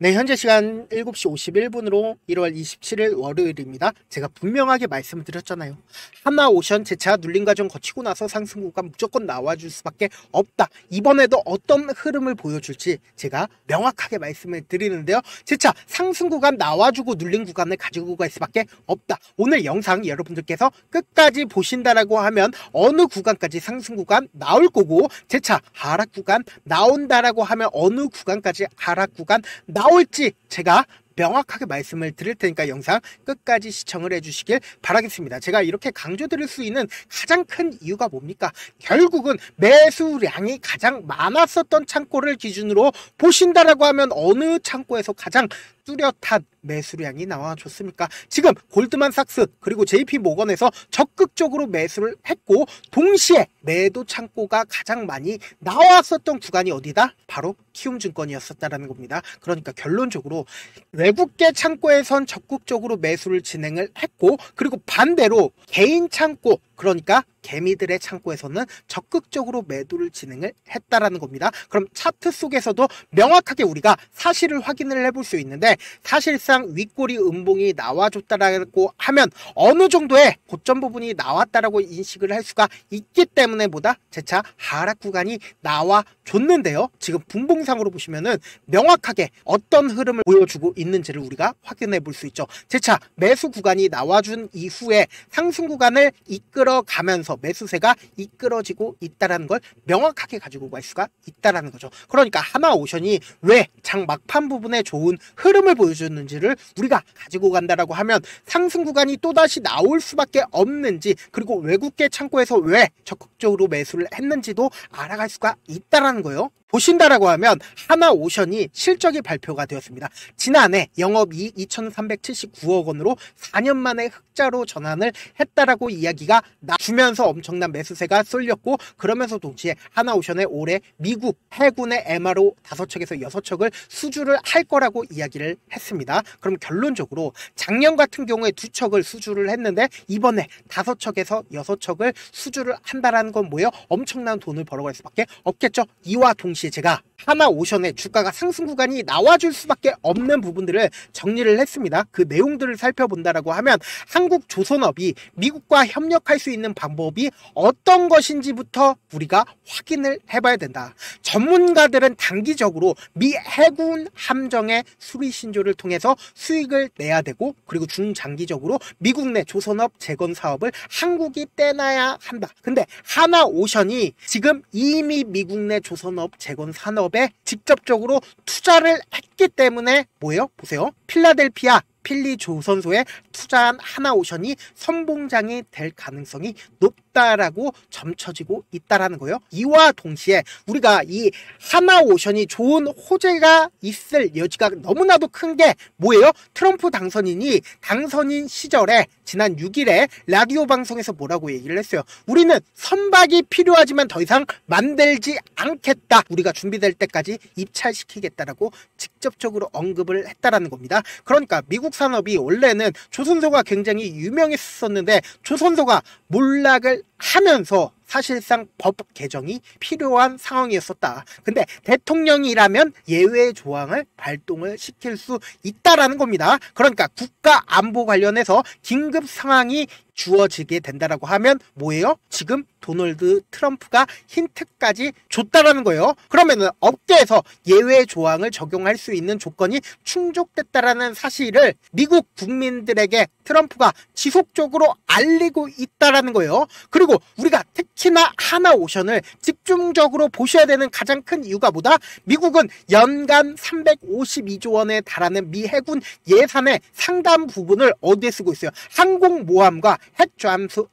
네, 현재 시간 7시 51분으로 1월 27일 월요일입니다. 제가 분명하게 말씀을 드렸잖아요. 하나오션 재차 눌림 과정 거치고 나서 상승 구간 무조건 나와줄 수밖에 없다. 이번에도 어떤 흐름을 보여줄지 제가 명확하게 말씀을 드리는데요. 재차 상승 구간 나와주고 눌림 구간을 가지고 갈 수밖에 없다. 오늘 영상 여러분들께서 끝까지 보신다라고 하면 어느 구간까지 상승 구간 나올 거고, 재차 하락 구간 나온다라고 하면 어느 구간까지 하락 구간 나올지 제가 명확하게 말씀을 드릴 테니까 영상 끝까지 시청을 해주시길 바라겠습니다. 제가 이렇게 강조드릴 수 있는 가장 큰 이유가 뭡니까? 결국은 매수량이 가장 많았었던 창고를 기준으로 보신다라고 하면 어느 창고에서 가장 뚜렷한 매수량이 나와줬습니까? 지금 골드만삭스 그리고 JP모건에서 적극적으로 매수를 했고, 동시에 매도 창고가 가장 많이 나왔었던 구간이 어디다? 바로 키움증권이었었다는 겁니다. 그러니까 결론적으로 외국계 창고에선 적극적으로 매수를 진행을 했고, 그리고 반대로 개인 창고, 그러니까 개미들의 창고에서는 적극적으로 매도를 진행을 했다라는 겁니다. 그럼 차트 속에서도 명확하게 우리가 사실을 확인을 해볼 수 있는데, 사실상 윗꼬리 음봉이 나와줬다라고 하면 어느 정도의 고점 부분이 나왔다라고 인식을 할 수가 있기 때문에 보다 재차 하락 구간이 나와줬는데요. 지금 분봉상으로 보시면은 명확하게 어떤 흐름을 보여주고 있는지를 우리가 확인해 볼 수 있죠. 재차 매수 구간이 나와준 이후에 상승 구간을 이끌어 가면서 매수세가 이끌어지고 있다라는 걸 명확하게 가지고 갈 수가 있다라는 거죠. 그러니까 하나오션이 왜 장 막판 부분에 좋은 흐름을 보여줬는지를 우리가 가지고 간다라고 하면 상승 구간이 또다시 나올 수밖에 없는지, 그리고 외국계 창고에서 왜 적극적으로 매수를 했는지도 알아갈 수가 있다라는 거예요. 보신다라고 하면 하나오션이 실적이 발표가 되었습니다. 지난해 영업이익 2,379억 원으로 4년 만에 흑자로 전환을 했다라고 이야기가 나주면서 엄청난 매수세가 쏠렸고, 그러면서 동시에 하나오션의 올해 미국 해군의 MRO 5척에서 6척을 수주를 할 거라고 이야기를 했습니다. 그럼 결론적으로 작년 같은 경우에 2척을 수주를 했는데 이번에 5척에서 6척을 수주를 한다라는 건 뭐예요? 엄청난 돈을 벌어갈 수밖에 없겠죠. 이와 동시에 제가 하나오션의 주가가 상승 구간이 나와줄 수밖에 없는 부분들을 정리를 했습니다. 그 내용들을 살펴본다라고 하면 한국조선업이 미국과 협력할 수 있는 방법이 어떤 것인지부터 우리가 확인을 해봐야 된다. 전문가들은 단기적으로 미 해군 함정의 수리 신조를 통해서 수익을 내야 되고, 그리고 중장기적으로 미국 내 조선업 재건 사업을 한국이 떼놔야 한다. 근데 하나오션이 지금 이미 미국 내 조선업 재건 산업에 직접적으로 투자를 했기 때문에 뭐예요? 보세요. 필라델피아 필리조선소에 투자한 하나오션이 선봉장이 될 가능성이 높다라고 점쳐지고 있다라는 거예요. 이와 동시에 우리가 이 하나오션이 좋은 호재가 있을 여지가 너무나도 큰 게 뭐예요? 트럼프 당선인이 당선인 시절에 지난 6일에 라디오 방송에서 뭐라고 얘기를 했어요? 우리는 선박이 필요하지만 더 이상 만들지 않겠다. 우리가 준비될 때까지 입찰시키겠다라고 직접적으로 언급을 했다라는 겁니다. 그러니까 미국 산업이 원래는 조선소가 굉장히 유명했었는데 조선소가 몰락을 하면서 사실상 법 개정이 필요한 상황이었었다. 근데 대통령이라면 예외 조항을 발동을 시킬 수 있다라는 겁니다. 그러니까 국가 안보 관련해서 긴급 상황이 주어지게 된다라고 하면 뭐예요? 지금 도널드 트럼프가 힌트까지 줬다라는 거예요. 그러면은 업계에서 예외 조항을 적용할 수 있는 조건이 충족됐다라는 사실을 미국 국민들에게 트럼프가 지속적으로 알리고 있다라는 거예요. 그리고 우리가 특히나 하나오션을 집중적으로 보셔야 되는 가장 큰 이유가 뭐다? 미국은 연간 352조 원에 달하는 미 해군 예산의 상당 부분을 어디에 쓰고 있어요? 항공모함과 핵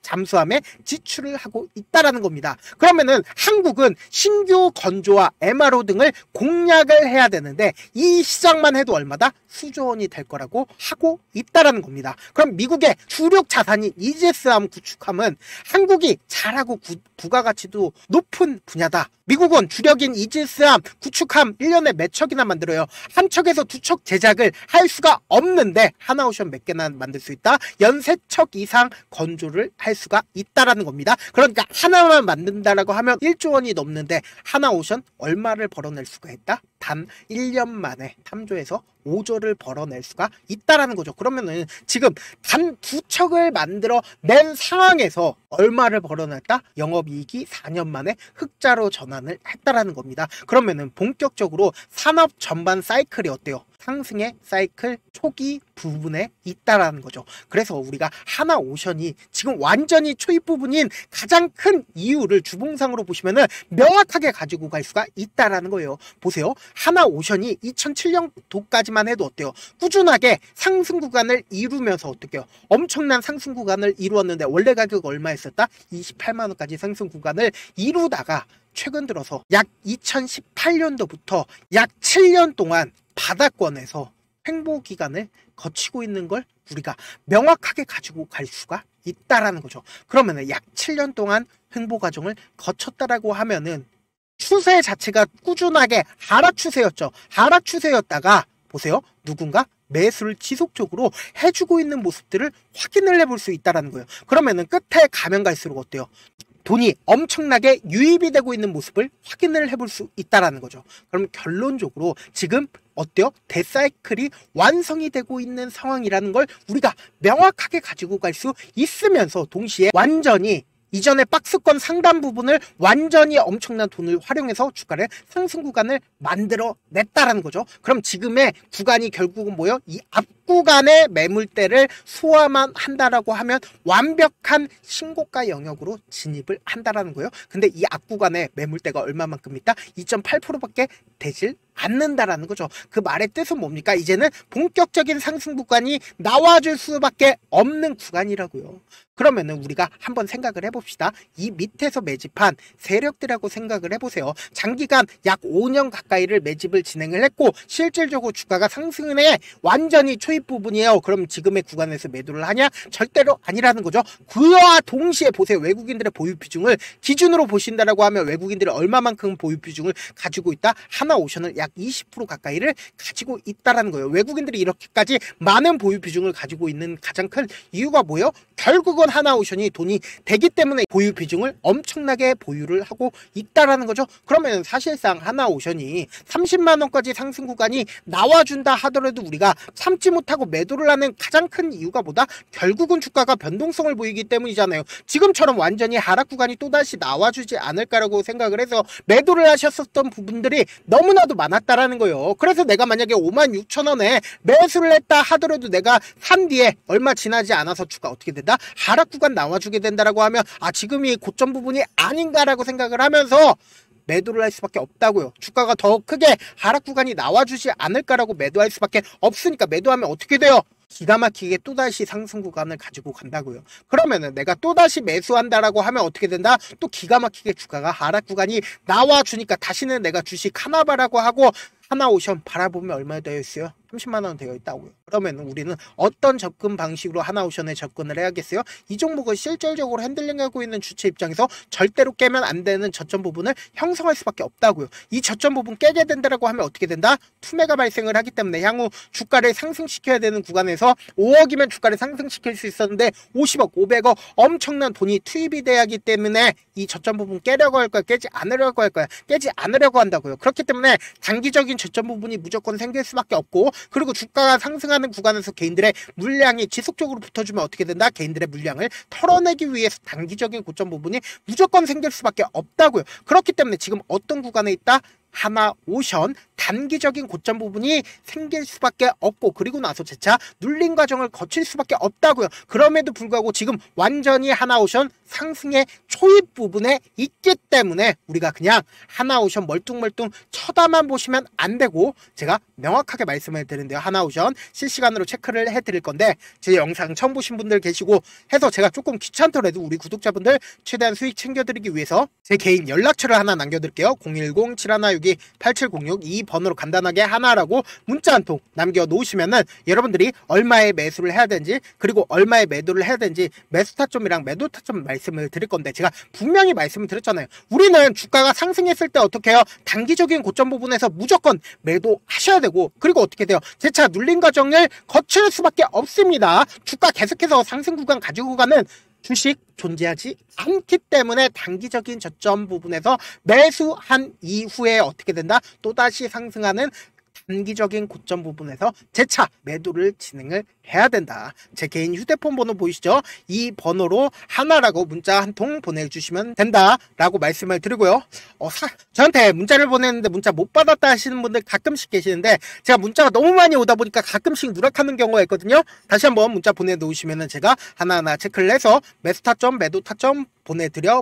잠수함에 지출을 하고 있다라는 겁니다. 그러면은 한국은 신규 건조와 MRO 등을 공략을 해야 되는데 이 시장만 해도 얼마다? 수조 원이 될 거라고 하고 있다라는 겁니다. 그럼 미국의 주력 자산인 이지스함 구축함은 한국이 잘하고 부가가치도 높은 분야다. 미국은 주력인 이지스함 구축함 1년에 몇 척이나 만들어요? 한 척에서 2척 제작을 할 수가 없는데 하나오션 몇 개나 만들 수 있다? 연 3척 이상 건조를 할 수가 있다라는 겁니다. 그러니까 하나만 만든다라고 하면 1조 원이 넘는데 하나오션 얼마를 벌어낼 수가 있다? 단 1년 만에 탐조해서 5조를 벌어낼 수가 있다라는 거죠. 그러면은 지금 단 2척을 만들어 낸 상황에서 얼마를 벌어냈다? 영업이익이 4년 만에 흑자로 전환을 했다라는 겁니다. 그러면은 본격적으로 산업 전반 사이클이 어때요? 상승의 사이클 초기 부분에 있다라는 거죠. 그래서 우리가 하나오션이 지금 완전히 초입 부분인 가장 큰 이유를 주봉상으로 보시면은 명확하게 가지고 갈 수가 있다라는 거예요. 보세요. 하나오션이 2007년도까지만 해도 어때요? 꾸준하게 상승 구간을 이루면서 어떻게요? 엄청난 상승 구간을 이루었는데 원래 가격 얼마였었다? 28만 원까지 상승 구간을 이루다가 최근 들어서 약 2018년도부터 약 7년 동안 바닥권에서 횡보 기간을 거치고 있는 걸 우리가 명확하게 가지고 갈 수가 있다라는 거죠. 그러면은 약 7년 동안 횡보 과정을 거쳤다라고 하면은 추세 자체가 꾸준하게 하락 추세였죠. 하락 추세였다가 보세요. 누군가 매수를 지속적으로 해주고 있는 모습들을 확인을 해볼 수 있다라는 거예요. 그러면은 끝에 가면 갈수록 어때요? 돈이 엄청나게 유입이 되고 있는 모습을 확인을 해볼 수 있다라는 거죠. 그럼 결론적으로 지금 어때요? 대사이클이 완성이 되고 있는 상황이라는 걸 우리가 명확하게 가지고 갈 수 있으면서 동시에 완전히 이전의 박스권 상단 부분을 완전히 엄청난 돈을 활용해서 주가를 상승 구간을 만들어 냈다라는 거죠. 그럼 지금의 구간이 결국은 뭐예요? 이 앞구간의 매물대를 소화만 한다라고 하면 완벽한 신고가 영역으로 진입을 한다라는 거예요. 근데 이 앞구간의 매물대가 얼마만큼입니까? 2.8%밖에 되질 않는다라는 거죠. 그 말의 뜻은 뭡니까? 이제는 본격적인 상승 구간이 나와줄 수밖에 없는 구간이라고요. 그러면은 우리가 한번 생각을 해봅시다. 이 밑에서 매집한 세력들하고 생각을 해보세요. 장기간 약 5년 가까이를 매집을 진행을 했고 실질적으로 주가가 상승에 완전히 초입 부분이에요. 그럼 지금의 구간에서 매도를 하냐? 절대로 아니라는 거죠. 그와 동시에 보세요. 외국인들의 보유 비중을 기준으로 보신다라고 하면 외국인들이 얼마만큼 보유 비중을 가지고 있다? 하나오션은 약 20% 가까이를 가지고 있다라는 거예요. 외국인들이 이렇게까지 많은 보유 비중을 가지고 있는 가장 큰 이유가 뭐예요? 결국은 하나오션이 돈이 되기 때문에 보유 비중을 엄청나게 보유를 하고 있다라는 거죠. 그러면 사실상 하나오션이 30만 원까지 상승 구간이 나와준다 하더라도 우리가 참지 못하고 매도를 하는 가장 큰 이유가 뭐다? 결국은 주가가 변동성을 보이기 때문이잖아요. 지금처럼 완전히 하락 구간이 또다시 나와주지 않을까라고 생각을 해서 매도를 하셨었던 부분들이 너무나도 많았다라는 거예요. 그래서 내가 만약에 56,000원에 매수를 했다 하더라도 내가 산 뒤에 얼마 지나지 않아서 주가 어떻게 된다? 하락 구간 나와주게 된다라고 하면 지금이 고점 부분이 아닌가라고 생각을 하면서 매도를 할 수밖에 없다고요. 주가가 더 크게 하락 구간이 나와주지 않을까라고 매도할 수밖에 없으니까 매도하면 어떻게 돼요? 기가 막히게 또다시 상승 구간을 가지고 간다고요. 그러면은 내가 또다시 매수한다라고 하면 어떻게 된다? 또 기가 막히게 주가가 하락 구간이 나와주니까 다시는 내가 주식 하나바라고 하고 하나오션 바라보면 얼마 되어 있어요? 30만 원 되어 있다고요. 그러면 우리는 어떤 접근 방식으로 하나오션에 접근을 해야겠어요? 이 종목을 실질적으로 핸들링하고 있는 주체 입장에서 절대로 깨면 안 되는 저점 부분을 형성할 수밖에 없다고요. 이 저점 부분 깨게 된다라고 하면 어떻게 된다? 투매가 발생을 하기 때문에 향후 주가를 상승시켜야 되는 구간에서 5억이면 주가를 상승시킬 수 있었는데 50억, 500억 엄청난 돈이 투입이 돼야 하기 때문에 이 저점 부분 깨려고 할 거야? 깨지 않으려고 할 거야? 깨지 않으려고 한다고요. 그렇기 때문에 단기적인 저점 부분이 무조건 생길 수밖에 없고 그리고 주가가 상승하는 구간에서 개인들의 물량이 지속적으로 붙어주면 어떻게 된다? 개인들의 물량을 털어내기 위해서 단기적인 고점 부분이 무조건 생길 수밖에 없다고요. 그렇기 때문에 지금 어떤 구간에 있다? 하나오션 단기적인 고점 부분이 생길 수밖에 없고 그리고 나서 재차 눌림 과정을 거칠 수밖에 없다고요. 그럼에도 불구하고 지금 완전히 하나오션 상승의 초입 부분에 있기 때문에 우리가 그냥 하나오션 멀뚱멀뚱 쳐다만 보시면 안 되고 제가 명확하게 말씀을 드리는데요. 하나오션 실시간으로 체크를 해드릴 건데 제 영상 처음 보신 분들 계시고 해서 제가 조금 귀찮더라도 우리 구독자분들 최대한 수익 챙겨드리기 위해서 제 개인 연락처를 하나 남겨드릴게요. 010-7162-8706 이 번호로 간단하게 하나라고 문자 한 통 남겨놓으시면은 여러분들이 얼마에 매수를 해야 되는지 그리고 얼마에 매도를 해야 되는지 매수 타점이랑 매도 타점 말씀을 드릴 건데 제가 분명히 말씀을 드렸잖아요. 우리는 주가가 상승했을 때 어떻게 해요? 단기적인 고점 부분에서 무조건 매도하셔야 되고 그리고 어떻게 돼요? 재차 눌림 과정을 거칠 수밖에 없습니다. 주가 계속해서 상승 구간 가지고 가는 주식 존재하지 않기 때문에 단기적인 저점 부분에서 매수한 이후에 어떻게 된다? 또다시 상승하는 단기적인 고점 부분에서 재차 매도를 진행을 해야 된다. 제 개인 휴대폰 번호 보이시죠? 이 번호로 하나라고 문자 한 통 보내주시면 된다라고 말씀을 드리고요. 저한테 문자를 보냈는데 문자 못 받았다 하시는 분들 가끔씩 계시는데 제가 문자가 너무 많이 오다 보니까 가끔씩 누락하는 경우가 있거든요. 다시 한번 문자 보내놓으시면 제가 하나하나 체크를 해서 매수 타점, 매도 타점 보내드려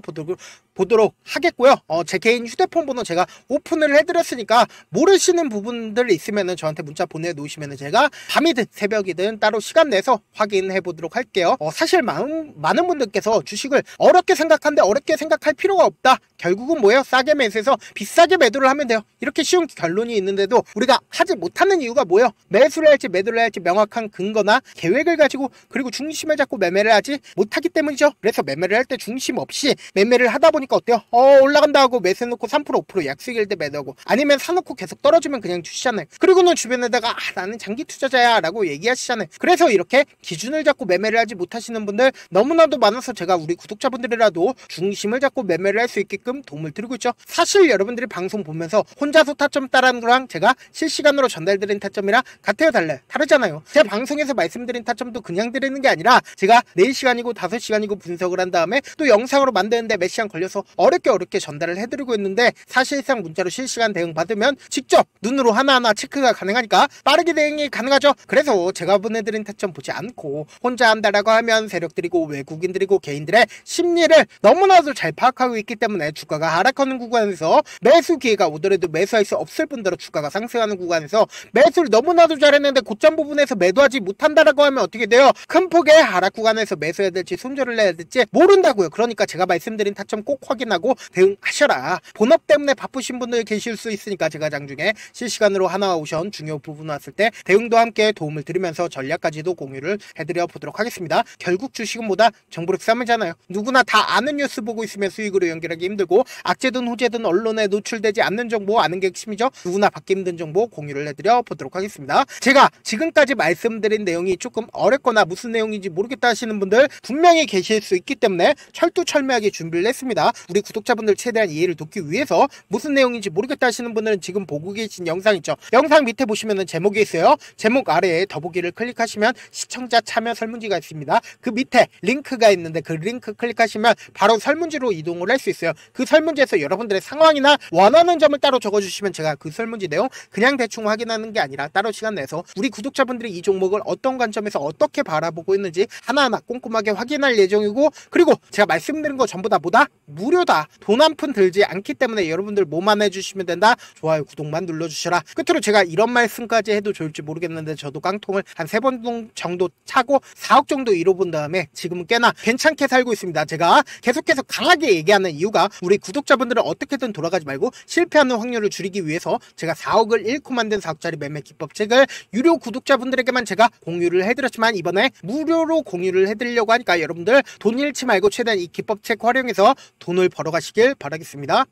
보도록 하겠고요. 제 개인 휴대폰 번호 제가 오픈을 해드렸으니까 모르시는 부분들 있으면 저한테 문자 보내놓으시면 제가 밤이든 새벽이든 따로 시간 내서 확인해 보도록 할게요. 사실 많은 분들께서 주식을 어렵게 생각하는데 어렵게 생각할 필요가 없다. 결국은 뭐예요? 싸게 매수해서 비싸게 매도를 하면 돼요. 이렇게 쉬운 결론이 있는데도 우리가 하지 못하는 이유가 뭐예요? 매수를 할지 매도를 할지 명확한 근거나 계획을 가지고 그리고 중심을 잡고 매매를 하지 못하기 때문이죠. 그래서 매매를 할 때 중심 없이 매매를 하다 보니까 어때요? 올라간다 하고 매수해놓고 3% 5% 약수익일 때 매도하고 아니면 사놓고 계속 떨어지면 그냥 주시잖아요. 그리고는 주변에다가 나는 장기 투자자야 라고 얘기하시잖아요. 그래서 이렇게 기준을 잡고 매매를 하지 못하시는 분들 너무나도 많아서 제가 우리 구독자분들이라도 중심을 잡고 매매를 할 수 있게끔 도움을 드리고 있죠. 사실 여러분들이 방송 보면서 혼자서 타점 따라하는 거랑 제가 실시간으로 전달드린 타점이랑 같아요 달라요? 다르잖아요. 제가 방송에서 말씀드린 타점도 그냥 드리는 게 아니라 제가 4시간이고 5시간이고 분석을 한 다음에 또 영상으로 만드는데 몇 시간 걸려서 어렵게 전달을 해드리고 있는데 사실상 문자로 실시간 대응 받으면 직접 눈으로 하나하나 체크가 가능하니까 빠르게 대응이 가능하죠. 그래서 제가 보내드린 타점 보지 않고 혼자 한다라고 하면 세력들이고 외국인들이고 개인들의 심리를 너무나도 잘 파악하고 있기 때문에 주가가 하락하는 구간에서 매수 기회가 오더라도 매수할 수 없을 뿐더러 주가가 상승하는 구간에서 매수를 너무나도 잘했는데 고점 부분에서 매도하지 못한다라고 하면 어떻게 돼요? 큰 폭의 하락 구간에서 매수해야 될지 손절을 해야 될지 모른다고요. 그러니까 제가 말씀드린 타점 꼭 확인하고 대응하셔라. 본업 때문에 바쁘신 분들 계실 수 있으니까 제가 장중에 실시간으로 하나와 오션 중요 부분 왔을 때 대응도 함께 도움을 드리면서 전략까지도 공유를 해드려 보도록 하겠습니다. 결국 주식은 뭐다? 정보력 싸움이잖아요. 누구나 다 아는 뉴스 보고 있으면 수익으로 연결하기 힘들고 악재든 호재든 언론에 노출되지 않는 정보 아는 게 핵심이죠. 누구나 받기 힘든 정보 공유를 해드려 보도록 하겠습니다. 제가 지금까지 말씀드린 내용이 조금 어렵거나 무슨 내용인지 모르겠다 하시는 분들 분명히 계실 수 있기 때문에 철두철미하게 준비를 했습니다. 우리 구독자분들 최대한 이해를 돕기 위해서 무슨 내용인지 모르겠다 하시는 분들은 지금 보고 계신 영상 있죠. 영상 밑에 보시면은 제목이 있어요. 제목 아래에 더보기를 클릭하시면 시청자 참여 설문지가 있습니다. 그 밑에 링크가 있는데 그 링크 클릭하시면 바로 설문지로 이동을 할 수 있어요. 그 설문지에서 여러분들의 상황이나 원하는 점을 따로 적어주시면 제가 그 설문지 내용 그냥 대충 확인하는 게 아니라 따로 시간 내서 우리 구독자분들이 이 종목을 어떤 관점에서 어떻게 바라보고 있는지 하나하나 꼼꼼하게 확인할 예정이고 그리고 제가 말씀드린 거 전부 다 뭐다? 무료다. 돈 한 푼 들지 않기 때문에 여러분들 뭐만 해주시면 된다. 좋아요 구독만 눌러주셔라. 끝으로 제가 이런 말씀까지 해도 좋을지 모르겠는데 저도 깡통을 한 3번 정도 차고 4억 정도 잃어본 다음에 지금은 꽤나 괜찮게 살고 있습니다. 제가 계속해서 강하게 얘기하는 이유가 우리 구독자분들은 어떻게든 돌아가지 말고 실패하는 확률을 줄이기 위해서 제가 4억을 잃고 만든 4억짜리 매매 기법책을 유료 구독자분들에게만 제가 공유를 해드렸지만 이번에 무료로 공유를 해드리려고 하니까 여러분들 돈 잃지 말고 최대한 이 기법책 활용해서 돈을 벌어가시길 바라겠습니다.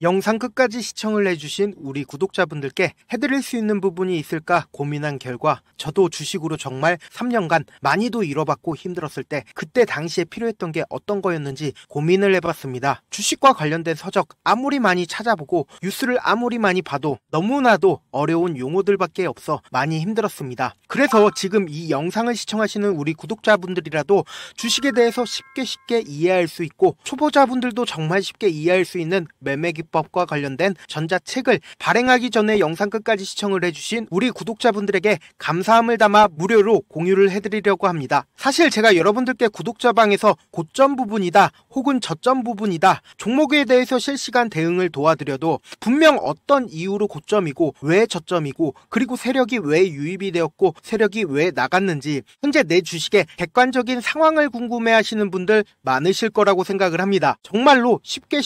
영상 끝까지 시청을 해주신 우리 구독자분들께 해드릴 수 있는 부분이 있을까 고민한 결과 저도 주식으로 정말 3년간 많이도 잃어봤고 힘들었을 때 그때 당시에 필요했던 게 어떤 거였는지 고민을 해봤습니다. 주식과 관련된 서적 아무리 많이 찾아보고 뉴스를 아무리 많이 봐도 너무나도 어려운 용어들밖에 없어 많이 힘들었습니다. 그래서 지금 이 영상을 시청하시는 우리 구독자분들이라도 주식에 대해서 쉽게 이해할 수 있고 초보자분들도 정말 쉽게 이해할 수 있는 매매 기법과 관련된 전자책을 발행하기 전에 영상 끝까지 시청을 해주신 우리 구독자분들에게 감사함을 담아 무료로 공유를 해드리려고 합니다. 사실 제가 여러분들께 구독자방에서 고점 부분이다 혹은 저점 부분이다 종목에 대해서 실시간 대응을 도와드려도 분명 어떤 이유로 고점이고 왜 저점이고 그리고 세력이 왜 유입이 되었고 세력이 왜 나갔는지 현재 내 주식의 객관적인 상황을 궁금해 하시는 분들 많으실 거라고 생각을 합니다. 정말로 쉽게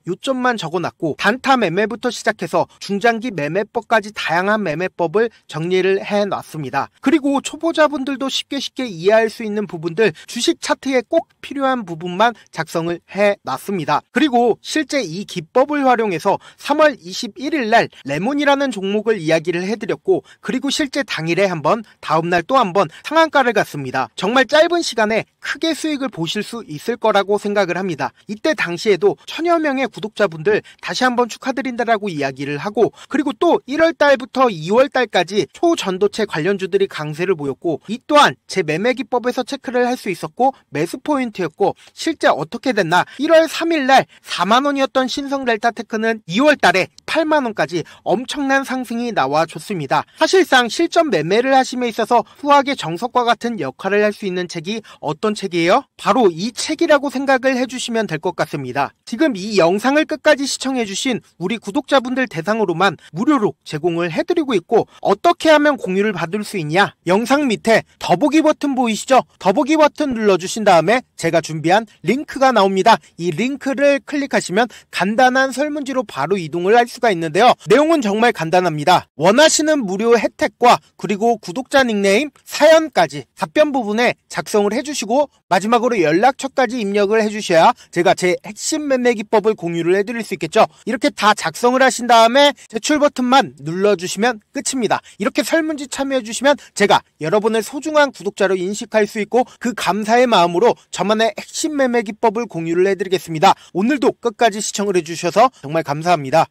요점만 적어 적어놨고 단타 매매부터 시작해서 중장기 매매법까지 다양한 매매법을 정리를 해놨습니다. 그리고 초보자분들도 쉽게 이해할 수 있는 부분들, 주식 차트에 꼭 필요한 부분만 작성을 해놨습니다. 그리고 실제 이 기법을 활용해서 3월 21일 날 레몬이라는 종목을 이야기를 해드렸고, 그리고 실제 당일에 한번, 다음날 또 한번 상한가를 갔습니다. 정말 짧은 시간에 크게 수익을 보실 수 있을 거라고 생각을 합니다. 이때 당시에도 1000여 명의 구독자분들 다시 한번 축하드린다라고 이야기를 하고, 그리고 또 1월 달부터 2월 달까지 초전도체 관련주들이 강세를 보였고, 이 또한 제 매매 기법에서 체크를 할 수 있었고 매수 포인트였고, 실제 어떻게 됐나, 1월 3일 날 4만원이었던 신성 델타테크는 2월 달에 8만원까지 엄청난 상승이 나와줬습니다. 사실상 실전 매매를 하심에 있어서 후하게 정석과 같은 역할을 할 수 있는 책이 어떤 책이에요? 바로 이 책이라고 생각을 해주시면 될 것 같습니다. 지금 이 영상을 끝까지 시청해주신 우리 구독자분들 대상으로만 무료로 제공을 해드리고 있고, 어떻게 하면 공유를 받을 수 있냐? 영상 밑에 더보기 버튼 보이시죠? 더보기 버튼 눌러주신 다음에 제가 준비한 링크가 나옵니다. 이 링크를 클릭하시면 간단한 설문지로 바로 이동을 할 수가 있는데요. 내용은 정말 간단합니다. 원하시는 무료 혜택과 그리고 구독자 닉네임, 사연까지 답변 부분에 작성을 해주시고 마지막으로 연락처까지 입력을 해주셔야 제가 제 핵심 매매 기법을 공유를 해드릴 수 있겠죠. 이렇게 다 작성을 하신 다음에 제출 버튼만 눌러주시면 끝입니다. 이렇게 설문지 참여해주시면 제가 여러분을 소중한 구독자로 인식할 수 있고, 그 감사의 마음으로 저만의 핵심 매매 기법을 공유를 해드리겠습니다. 오늘도 끝까지 시청을 해주셔서 정말 감사합니다.